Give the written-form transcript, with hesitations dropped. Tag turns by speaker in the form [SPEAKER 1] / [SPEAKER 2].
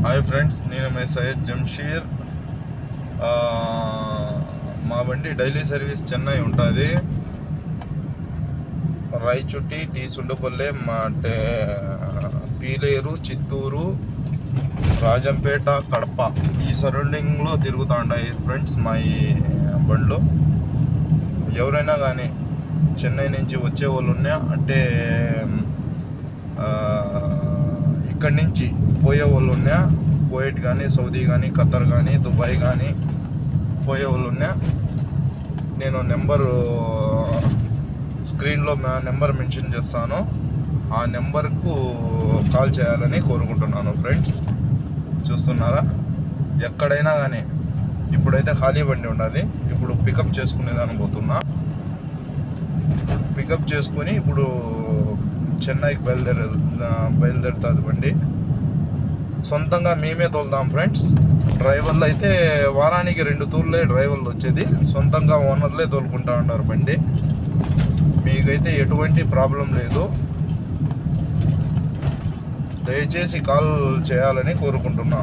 [SPEAKER 1] Hi friends, నేను మీ సయ్యద్ జంషీర్. మా బండి డైలీ సర్వీస్ చెన్నై ఉంటుంది. రాయచుట్టి, టీ సుండుపల్లె, అంటే పీలేరు, చిత్తూరు, రాజంపేట, కడప ఈ సరౌండింగ్లో తిరుగుతూ ఉంటాయి ఫ్రెండ్స్ మా ఈ బండ్లు. ఎవరైనా కానీ చెన్నై నుంచి వచ్చే వాళ్ళు ఉన్నా అంటే ఇక్కడి నుంచి పోయే వాళ్ళు ఉన్నా, కువైట్ కానీ, సౌదీ కానీ, ఖతర్ కానీ, దుబాయ్ కానీ పోయే వాళ్ళు ఉన్నా, నేను నెంబరు స్క్రీన్లో నెంబర్ మెన్షన్ చేస్తాను. ఆ నెంబర్కు కాల్ చేయాలని కోరుకుంటున్నాను ఫ్రెండ్స్. చూస్తున్నారా, ఎక్కడైనా కానీ ఇప్పుడైతే ఖాళీ బండి ఉన్నది. ఇప్పుడు పికప్ చేసుకునేదాన్ని పోతున్నా. పికప్ చేసుకుని ఇప్పుడు చెన్నైకి బయలుదేరుతుంది బండి. సొంతంగా మేమే తోలుదాం ఫ్రెండ్స్. డ్రైవర్లు అయితే వారానికి 2 తూర్లే డ్రైవర్లు వచ్చేది. సొంతంగా ఓనర్లే తోలుకుంటా ఉన్నారు బండి. మీకైతే ఎటువంటి ప్రాబ్లం లేదు. దయచేసి కాల్ చేయాలని కోరుకుంటున్నా.